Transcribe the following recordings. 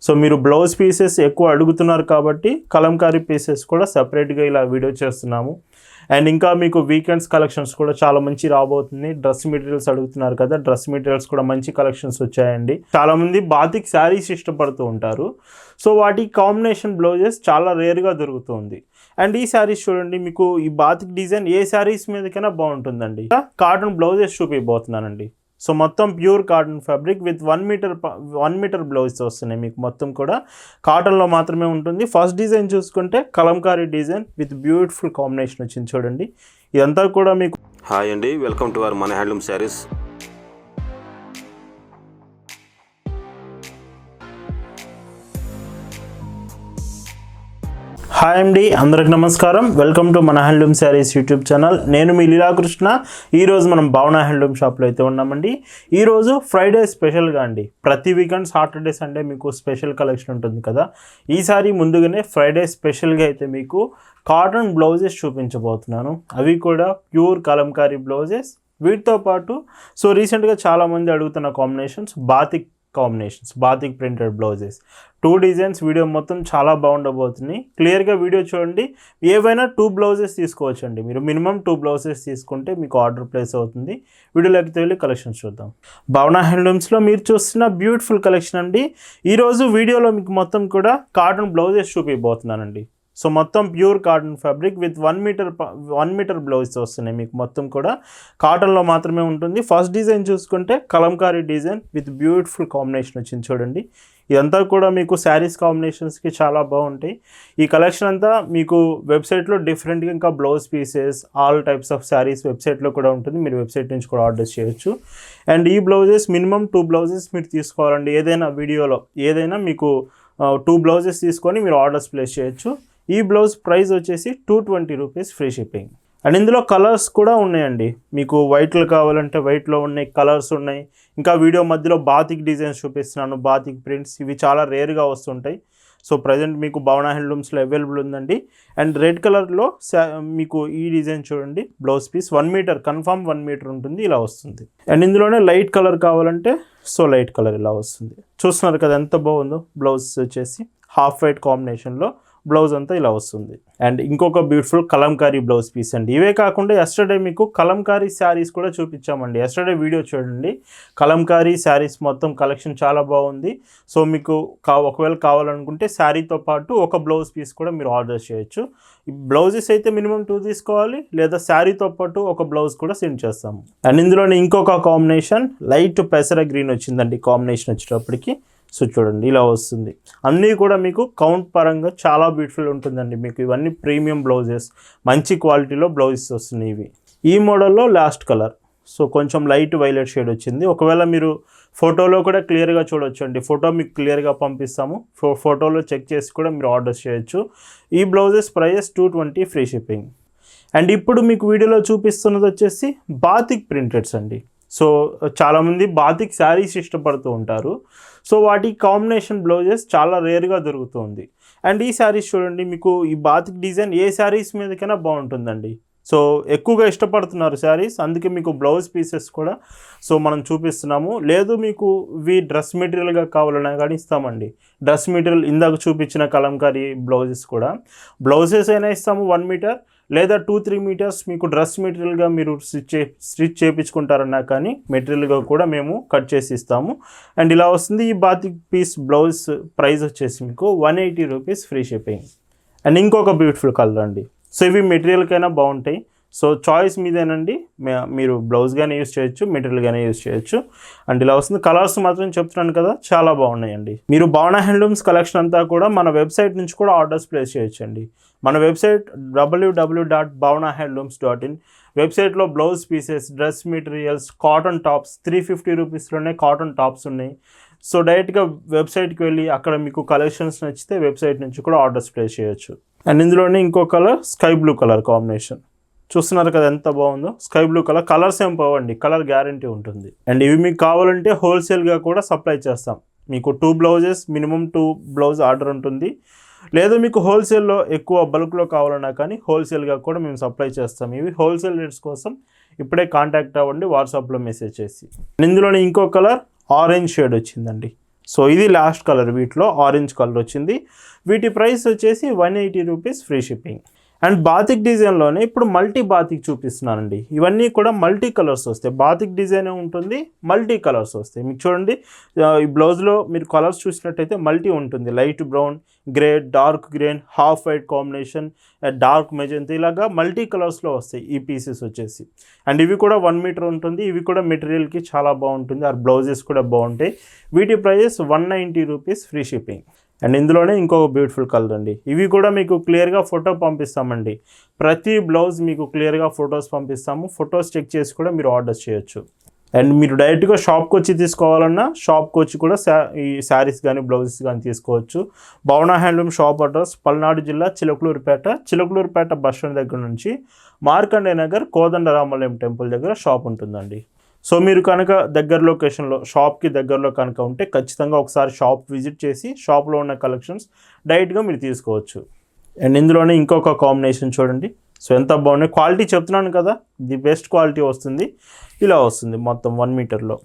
So మీరు blouse pieces ఎక్కువ అడుగుతున్నారు కాబట్టి కలంకారీ పీసెస్ కూడా సెపరేట్గా ఇలా వీడియో చేస్తున్నాము. అండ్ ఇంకా మీకు వీకెండ్స్ కలెక్షన్స్ కూడా చాలా మంచి రాబోతుంది. డ్రెస్ మెటీరియల్స్ అడుగుతున్నారు కదా, డ్రెస్ మెటీరియల్స్ కూడా మంచి కలెక్షన్స్ వచ్చాయండి. చాలామంది బాతిక్ శారీస్ ఇష్టపడుతూ ఉంటారు. సో వాటి కాంబినేషన్ బ్లౌజెస్ చాలా రేర్గా దొరుకుతుంది. అండ్ ఈ శారీస్ చూడండి, మీకు ఈ బాతిక్ డిజైన్ ఏ శారీస్ మీదకైనా బాగుంటుందండి. కాటన్ బ్లౌజెస్ చూపిపోతున్నానండి. సో మొత్తం pure cotton fabric with 1 metre blouse వస్తున్నాయి. మీకు మొత్తం కూడా కాటన్లో మాత్రమే ఉంటుంది. ఫస్ట్ డిజైన్ చూసుకుంటే Kalamkari design with beautiful combination వచ్చింది చూడండి. ఇదంతా కూడా మీకు హాయ్ అండి, వెల్కమ్ టు అవర్ మన హ్యాండ్లూమ్ శారీస్. హాయ్ అండి, అందరికి నమస్కారం. వెల్కమ్ టు మన హ్యాండ్లూమ్ శారీస్ యూట్యూబ్ ఛానల్. నేను మీ లీలాకృష్ణ. ఈరోజు మనం భావన హ్యాండ్లూమ్ షాప్లో అయితే ఉన్నామండి. ఈరోజు ఫ్రైడే స్పెషల్గా అండి. ప్రతి వీకెండ్ సాటర్డే సండే మీకు స్పెషల్ కలెక్షన్ ఉంటుంది కదా. ఈసారి ముందుగానే ఫ్రైడే స్పెషల్గా అయితే మీకు కాటన్ బ్లౌజెస్ చూపించబోతున్నాను. అవి కూడా ప్యూర్ కలంకారీ బ్లౌజెస్. వీటితో పాటు సో రీసెంట్గా చాలామంది అడుగుతున్న combinations batik printed blouses 2 designs. Video మొత్తం చాలా బాగుండబోతుంది. క్లియర్గా వీడియో చూడండి. ఏవైనా 2 బ్లౌజెస్ తీసుకోవచ్చండి. మీరు మినిమం 2 బ్లౌజెస్ తీసుకుంటే మీకు ఆర్డర్ ప్లేస్ అవుతుంది. వీడియోలోకి వెళ్ళి కలెక్షన్స్ చూద్దాం. భావన హ్యాండ్లూమ్స్లో మీరు చూస్తున్న బ్యూటిఫుల్ కలెక్షన్ అండి. ఈరోజు వీడియోలో మీకు మొత్తం కూడా కాటన్ బ్లౌజెస్ చూపిపోతున్నానండి. సో మొత్తం pure cotton fabric with 1 metre blouse వస్తున్నాయి. మీకు మొత్తం కూడా కాటన్లో మాత్రమే ఉంటుంది. ఫస్ట్ డిజైన్ చూసుకుంటే Kalamkari design with beautiful combination వచ్చింది చూడండి. ఇదంతా కూడా మీకు శారీస్ కాంబినేషన్స్కి చాలా బాగుంటాయి. ఈ కలెక్షన్ అంతా మీకు వెబ్సైట్లో డిఫరెంట్గా ఇంకా blouse pieces all types of saris వెబ్సైట్లో కూడా ఉంటుంది. మీరు వెబ్సైట్ నుంచి కూడా ఆర్డర్ చేయొచ్చు. అండ్ ఈ బ్లౌజెస్ మినిమం 2 బ్లౌజెస్ మీరు తీసుకోవాలండి. ఏదైనా మీకు 2 బ్లౌజెస్ తీసుకొని మీరు ఆర్డర్స్ ప్లేస్ చేయొచ్చు. ఈ బ్లౌజ్ ప్రైస్ వచ్చేసి 220 రూపీస్ ఫ్రీ షిప్పింగ్. అండ్ ఇందులో కలర్స్ కూడా ఉన్నాయండి. మీకు వైట్లో కావాలంటే వైట్లో ఉన్నాయి, కలర్స్ ఉన్నాయి. ఇంకా వీడియో మధ్యలో బాతిక్ డిజైన్స్ చూపిస్తున్నాను, బాతిక్ ప్రింట్స్. ఇవి చాలా రేర్గా వస్తుంటాయి. సో ప్రజెంట్ మీకు భావన హ్యాండ్లూమ్స్లో అవైలబుల్ ఉందండి. అండ్ రెడ్ కలర్లో మీకు ఈ డిజైన్ చూడండి. Blouse piece 1 metre confirm 1 metre ఉంటుంది, ఇలా వస్తుంది. అండ్ ఇందులోనే లైట్ కలర్ కావాలంటే సో లైట్ కలర్ ఇలా వస్తుంది. చూస్తున్నారు కదా ఎంత బాగుందో. బ్లౌజ్ వచ్చేసి హాఫ్ వైట్ కాంబినేషన్లో బ్లౌజ్ అంతా ఇలా వస్తుంది. అండ్ ఇంకొక బ్యూటిఫుల్ కలంకారీ బ్లౌజ్ పీస్ అండి. ఇవే కాకుండా ఎస్టర్డే మీకు కలంకారీ శారీస్ కూడా చూపించామండి. ఎస్టర్డే వీడియో చూడండి. కలంకారీ శారీస్ మొత్తం కలెక్షన్ చాలా బాగుంది. సో మీకు ఒకవేళ కావాలనుకుంటే శారీతో పాటు ఒక బ్లౌజ్ పీస్ కూడా మీరు ఆర్డర్ చేయొచ్చు. ఈ బ్లౌజెస్ అయితే మినిమం 2 తీసుకోవాలి, లేదా శారీతో పాటు ఒక బ్లౌజ్ కూడా సెండ్ చేస్తాము. అండ్ ఇందులోనే ఇంకొక కాంబినేషన్ లైట్ పెసర గ్రీన్ వచ్చిందండి. కాంబినేషన్ వచ్చేటప్పటికి సో చూడండి ఇలా వస్తుంది. అన్నీ కూడా మీకు కౌంట్ పరంగా చాలా బ్యూటిఫుల్ ఉంటుందండి. మీకు ఇవన్నీ ప్రీమియం బ్లౌజెస్, మంచి క్వాలిటీలో బ్లౌజెస్ వస్తున్నాయి. ఇవి ఈ మోడల్లో లాస్ట్ కలర్ సో కొంచెం లైట్ వైలెట్ షేడ్ వచ్చింది. ఒకవేళ మీరు ఫోటోలో కూడా క్లియర్గా చూడొచ్చు అండి. ఫోటో మీకు క్లియర్గా పంపిస్తాము. ఫోటోలో చెక్ చేసి కూడా మీరు ఆర్డర్ చేయొచ్చు. ఈ blouses price 220 free shipping. And ఇప్పుడు మీకు వీడియోలో చూపిస్తున్నది వచ్చేసి బాతిక్ ప్రింటెడ్స్ అండి. సో చాలామంది బాతిక్ శారీస్ ఇష్టపడుతూ ఉంటారు. సో వాటి కాంబినేషన్ బ్లౌజెస్ చాలా రేర్గా దొరుకుతుంది. అండ్ ఈ శారీస్ చూడండి, మీకు ఈ బాతిక్ డిజైన్ ఏ శారీస్ మీదకైనా బాగుంటుందండి. సో ఎక్కువగా ఇష్టపడుతున్నారు శారీస్, అందుకే మీకు బ్లౌజ్ పీసెస్ కూడా సో మనం చూపిస్తున్నాము. లేదు మీకు ఇవి డ్రెస్ మెటీరియల్గా కావాలన్నా కానీ ఇస్తామండి. డ్రెస్ మెటీరియల్ ఇందాక చూపించిన కలంకారీ బ్లౌజెస్ అయినా ఇస్తాము 1 మీటర్, లేదా 2-3 మీటర్స్ మీకు డ్రెస్ మెటీరియల్గా మీరు స్టిచ్ చేయించుకుంటారన్నా కానీ మెటీరియల్గా కూడా మేము కట్ చేసి ఇస్తాము. అండ్ ఇలా వస్తుంది. ఈ బాతిక్ పీస్ బ్లౌజ్ ప్రైస్ వచ్చేసి మీకు 180 రూపీస్ ఫ్రీ షిప్పింగ్. అండ్ ఇంకొక బ్యూటిఫుల్ కలర్ అండి. సో ఇవి మెటీరియల్కైనా బాగుంటాయి. సో చాయిస్ మీదేనండి. మీరు బ్లౌజ్గానే యూస్ చేయొచ్చు, మెటీరియల్గానే యూస్ చేయొచ్చు. అండ్ ఇలా వస్తుంది. కలర్స్ మాత్రం చెప్తున్నాను కదా, చాలా బాగున్నాయండి. మీరు భావన హ్యాండ్లూమ్స్ కలెక్షన్ అంతా కూడా మన వెబ్సైట్ నుంచి కూడా ఆర్డర్స్ ప్లేస్ చేయొచ్చండి. మన వెబ్సైట్ www.bhavanahandlooms.in. వెబ్సైట్లో blouse pieces, dress materials, cotton tops 350 రూపీస్లోనే కాటన్ టాప్స్ ఉన్నాయి. సో డైరెక్ట్గా వెబ్సైట్కి వెళ్ళి అక్కడ మీకు కలెక్షన్స్ నచ్చితే వెబ్సైట్ నుంచి కూడా ఆర్డర్స్ ప్లేస్ చేయొచ్చు. అండ్ ఇందులోనే ఇంకో colour sky blue colour combination. చూస్తున్నారు కదా ఎంత బాగుందో. స్కై బ్లూ కలర్స్ ఏం పోవండి, కలర్ గ్యారంటీ ఉంటుంది. అండ్ ఇవి మీకు కావాలంటే హోల్సేల్గా కూడా సప్లై చేస్తాం. మీకు 2 బ్లౌజెస్ మినిమం 2 బ్లౌజ్ ఆర్డర్ ఉంటుంది. లేదు మీకు హోల్సేల్లో ఎక్కువ బల్క్లో కావాలన్నా కానీ హోల్సేల్గా కూడా మేము సప్లై చేస్తాం. ఇవి హోల్సేల్ రేట్స్ కోసం ఇప్పుడే కాంటాక్ట్ అవ్వండి వాట్సాప్లో మెసేజ్ చేసి. ఇందులోనే ఇంకో కలర్ ఆరెంజ్ షేడ్ వచ్చిందండి. సో ఇది లాస్ట్ కలర్, వీటిలో ఆరెంజ్ కలర్ వచ్చింది. వీటి ప్రైస్ వచ్చేసి 180 rupees free shipping. And batik డిజైన్లోనే ఇప్పుడు మల్టీ బాతిక్ చూపిస్తున్నానండి. ఇవన్నీ కూడా మల్టీ కలర్స్ వస్తాయి. బాతిక్ డిజైన్ ఉంటుంది, మల్టీ కలర్స్ వస్తాయి. మీకు చూడండి, ఈ బ్లౌజ్లో మీరు కలర్స్ చూసినట్టయితే మల్టీ ఉంటుంది. Light brown, grey, dark green, half white combination, dark magenta, ఇలాగా మల్టీ కలర్స్లో వస్తాయి ఈ పీసెస్ వచ్చేసి. అండ్ ఇవి కూడా 1 మీటర్ ఉంటుంది. ఇవి కూడా మెటీరియల్కి చాలా బాగుంటుంది. ఆ బ్లౌజెస్ కూడా బాగుంటాయి. వీటి prices 190 rupees free shipping. And ఇందులోనే ఇంకొక బ్యూటిఫుల్ కలర్ అండి. ఇవి కూడా మీకు క్లియర్గా ఫోటో పంపిస్తామండి. ప్రతి బ్లౌజ్ మీకు క్లియర్గా ఫొటోస్ పంపిస్తాము. ఫొటోస్ చెక్ చేసి కూడా మీరు ఆర్డర్ చేయొచ్చు. అండ్ మీరు డైరెక్ట్గా షాప్కి వచ్చి తీసుకోవాలన్నా షాప్కి వచ్చి కూడా ఈ శారీస్ కానీ బ్లౌజెస్ కానీ తీసుకోవచ్చు. భవన హ్యాండ్లూమ్ షాప్ అడ్రస్ పల్నాడు జిల్లా చిలకలూరుపేట బస్ స్టాండ్ దగ్గర నుంచి మార్కండే నగర్ కోదండరామాలయం టెంపుల్ దగ్గర షాప్ ఉంటుందండి. సో మీరు కనుక దగ్గర లొకేషన్లో, షాప్కి దగ్గరలో కనుక ఉంటే ఖచ్చితంగా ఒకసారి షాప్ విజిట్ చేసి షాప్లో ఉన్న కలెక్షన్స్ డైరెక్ట్గా మీరు తీసుకోవచ్చు. అండ్ ఇందులోనే ఇంకొక కాంబినేషన్ చూడండి. సో ఎంత బాగున్నాయి, క్వాలిటీ చెప్తున్నాను కదా, ది బెస్ట్ క్వాలిటీ వస్తుంది. ఇలా వస్తుంది మొత్తం 1 మీటర్లో.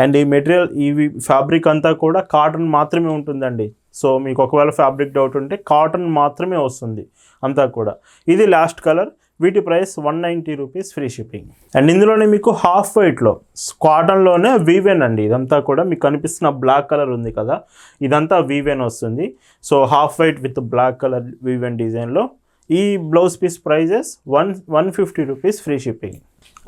అండ్ ఈ మెటీరియల్, ఇవి ఫ్యాబ్రిక్ అంతా కూడా కాటన్ మాత్రమే ఉంటుందండి. సో మీకు ఒకవేళ ఫ్యాబ్రిక్ డౌట్ ఉంటే కాటన్ మాత్రమే వస్తుంది అంతా కూడా. ఇది లాస్ట్ కలర్. వీటి price 190 rupees free shipping. And ఇందులోనే మీకు హాఫ్ వైట్లో కాటన్లోనే వీవెన్ అండి. ఇదంతా కూడా మీకు కనిపిస్తున్న బ్లాక్ కలర్ ఉంది కదా, ఇదంతా వీవెన్ వస్తుంది. So half white with black colour woven డిజైన్లో ఈ blouse piece prices 150 rupees free shipping.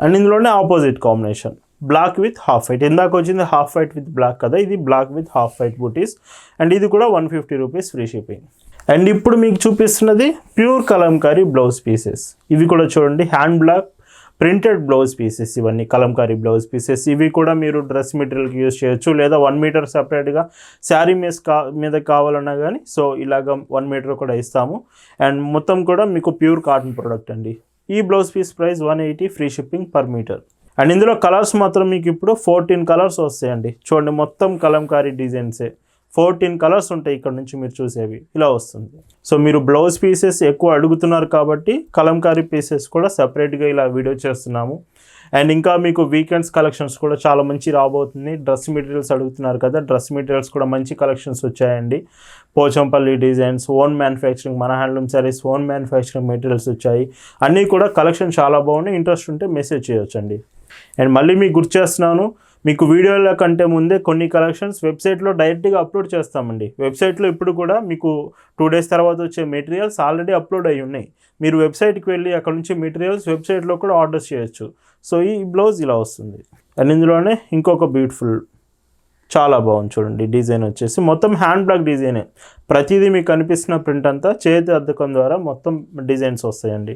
And ఇందులోనే opposite combination, black with half white. ఇందాక వచ్చింది హాఫ్ వైట్ విత్ బ్లాక్ కదా, ఇది black with half white butis. And ఇది కూడా 150 రూపీస్ ఫ్రీ షిప్పింగ్. అండ్ ఇప్పుడు మీకు చూపిస్తున్నది ప్యూర్ కలంకారీ బ్లౌజ్ పీసెస్. ఇవి కూడా చూడండి, hand block printed blouse pieces. ఇవన్నీ కలంకారీ బ్లౌజ్ పీసెస్. ఇవి కూడా మీరు డ్రెస్ మెటీరియల్కి యూజ్ చేయొచ్చు, లేదా 1 మీటర్ సపరేట్గా శారీ మీద కావాలన్నా కానీ సో ఇలాగ 1 మీటర్ కూడా ఇస్తాము. అండ్ మొత్తం కూడా మీకు ప్యూర్ కాటన్ ప్రోడక్ట్ అండి. ఈ blouse piece price 180 free shipping per metre. And ఇందులో కలర్స్ మాత్రం మీకు ఇప్పుడు 14 కలర్స్ వస్తాయండి. చూడండి, మొత్తం కలంకారీ డిజైన్సే. 14 కలర్స్ ఉంటాయి ఇక్కడ నుంచి మీరు చూసేవి. ఇలా వస్తుంది. సో మీరు బ్లౌజ్ పీసెస్ ఎక్కువ అడుగుతున్నారు కాబట్టి కలంకారీ పీసెస్ కూడా సపరేట్గా ఇలా వీడియో చేస్తున్నాము. అండ్ ఇంకా మీకు వీకెండ్స్ కలెక్షన్స్ కూడా చాలా మంచి రాబోతుంది. డ్రెస్ మెటీరియల్స్ అడుగుతున్నారు కదా, డ్రెస్ మెటీరియల్స్ కూడా మంచి కలెక్షన్స్ వచ్చాయండి. పోచంపల్లి డిజైన్స్, ఓన్ మ్యానుఫ్యాక్చరింగ్, మన handloom saris own manufacturing materials వచ్చాయి. అన్నీ కూడా కలెక్షన్ చాలా బాగున్నాయి. ఇంట్రెస్ట్ ఉంటే మెసేజ్ చేయొచ్చండి. అండ్ మళ్ళీ మీకు గుర్తు చేస్తున్నాను, మీకు వీడియోల కంటే ముందే కొన్ని కలెక్షన్స్ వెబ్సైట్లో డైరెక్ట్గా అప్లోడ్ చేస్తామండి. వెబ్సైట్లో ఇప్పుడు కూడా మీకు 2 డేస్ తర్వాత వచ్చే మెటీరియల్స్ ఆల్రెడీ అప్లోడ్ అయ్యి ఉన్నాయి. మీరు వెబ్సైట్కి వెళ్ళి అక్కడ నుంచి మెటీరియల్స్ వెబ్సైట్లో కూడా ఆర్డర్ చేయొచ్చు. సో ఈ బ్లౌజ్ ఇలా వస్తుంది. అండ్ ఇందులోనే ఇంకొక బ్యూటిఫుల్, చాలా బాగుంది చూడండి. డిజైన్ వచ్చేసి మొత్తం హ్యాండ్ బ్లాక్ డిజైనే. ప్రతిదీ మీకు కనిపిస్తున్న ప్రింట్ అంతా చేతి అద్దకం ద్వారా మొత్తం డిజైన్స్ వస్తాయండి.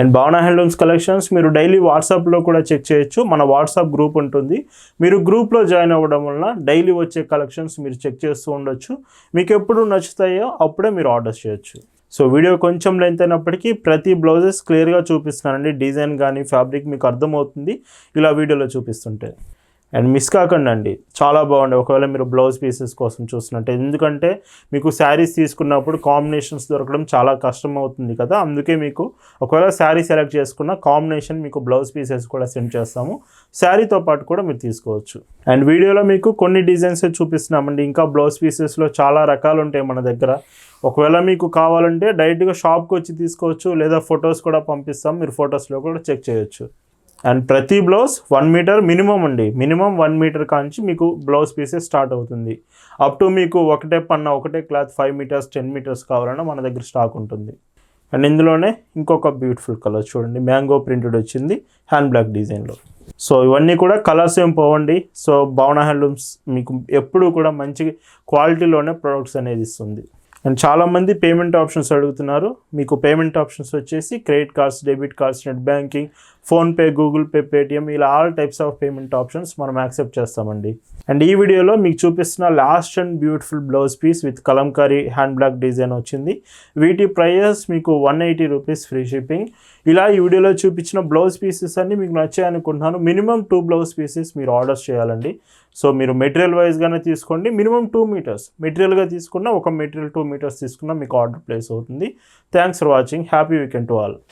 అండ్ భవన హ్యాండ్లూమ్స్ కలెక్షన్స్ మీరు డైలీ వాట్సాప్లో కూడా చెక్ చేయొచ్చు. మన వాట్సాప్ గ్రూప్ ఉంటుంది. మీరు గ్రూప్లో జాయిన్ అవ్వడం వలన డైలీ వచ్చే కలెక్షన్స్ మీరు చెక్ చేస్తూ ఉండొచ్చు. మీకు ఎప్పుడు నచ్చుతాయో అప్పుడే మీరు ఆర్డర్ చేయొచ్చు. సో వీడియో కొంచెం లెంత్ అయినప్పటికీ ప్రతి బ్లౌజెస్ క్లియర్గా చూపిస్తున్నానండి. డిజైన్ కానీ ఫ్యాబ్రిక్ మీకు అర్థమవుతుంది ఇలా వీడియోలో చూపిస్తుంటే. అండ్ మిస్ కాకండి అండి, చాలా బాగుండే ఒకవేళ మీరు బ్లౌజ్ పీసెస్ కోసం చూస్తున్నట్టే. ఎందుకంటే మీకు శారీస్ తీసుకున్నప్పుడు కాంబినేషన్స్ దొరకడం చాలా కష్టం అవుతుంది కదా, అందుకే మీకు ఒకవేళ శారీ సెలెక్ట్ చేసుకున్న కాంబినేషన్ మీకు బ్లౌజ్ పీసెస్ కూడా సెండ్ చేస్తాము. శారీతో పాటు కూడా మీరు తీసుకోవచ్చు. అండ్ వీడియోలో మీకు కొన్ని డిజైన్స్ చూపిస్తున్నామండి. ఇంకా బ్లౌజ్ పీసెస్లో చాలా రకాలు ఉంటాయి మన దగ్గర. ఒకవేళ మీకు కావాలంటే డైరెక్ట్గా షాప్కి వచ్చి తీసుకోవచ్చు, లేదా ఫొటోస్ కూడా పంపిస్తాం, మీరు ఫొటోస్లో కూడా చెక్ చేయొచ్చు. అండ్ ప్రతి బ్లౌజ్ 1 మీటర్ మినిమం అండి. మినిమం 1 మీటర్ కాంచి మీకు బ్లౌజ్ పీసెస్ స్టార్ట్ అవుతుంది. అప్ టు మీకు ఒకటే క్లాత్ 5 మీటర్స్ 10 మీటర్స్ కావాలన్నా మన దగ్గర స్టాక్ ఉంటుంది. అండ్ ఇందులోనే ఇంకొక బ్యూటిఫుల్ కలర్ చూడండి, మ్యాంగో ప్రింటెడ్ వచ్చింది హ్యాండ్ బ్లాక్ డిజైన్లో. సో ఇవన్నీ కూడా కలర్స్ ఏం పోవండి. సో భవన హ్యాండ్లూమ్స్ మీకు ఎప్పుడూ కూడా మంచి క్వాలిటీలోనే ప్రొడక్ట్స్ అనేది ఇస్తుంది. అండ్ చాలామంది పేమెంట్ ఆప్షన్స్ అడుగుతున్నారు. మీకు పేమెంట్ ఆప్షన్స్ వచ్చేసి credit cards, debit cards, net banking, PhonePe, Google Pay, Paytm, ఇలా all types of payment options మనం యాక్సెప్ట్ చేస్తామండి. అండ్ ఈ వీడియోలో మీకు చూపిస్తున్న last and beautiful blouse piece with Kalamkari hand block design వచ్చింది. వీటి ప్రైజెస్ మీకు 180 రూపీస్ ఫ్రీ షిప్పింగ్. ఇలా ఈ వీడియోలో చూపించిన బ్లౌజ్ పీసెస్ అన్నీ మీకు నచ్చాయి అనుకుంటున్నాను. మినిమం 2 బ్లౌజ్ పీసెస్ మీరు ఆర్డర్స్ చేయాలండి. సో మీరు మెటీరియల్ వైజ్గానే తీసుకోండి. మినిమం 2 మీటర్స్ మెటీరియల్గా తీసుకున్న, ఒక మెటీరియల్ 2 మీటర్స్ తీసుకున్న మీకు ఆర్డర్ ప్లేస్ అవుతుంది. Thanks for watching. Happy weekend to all.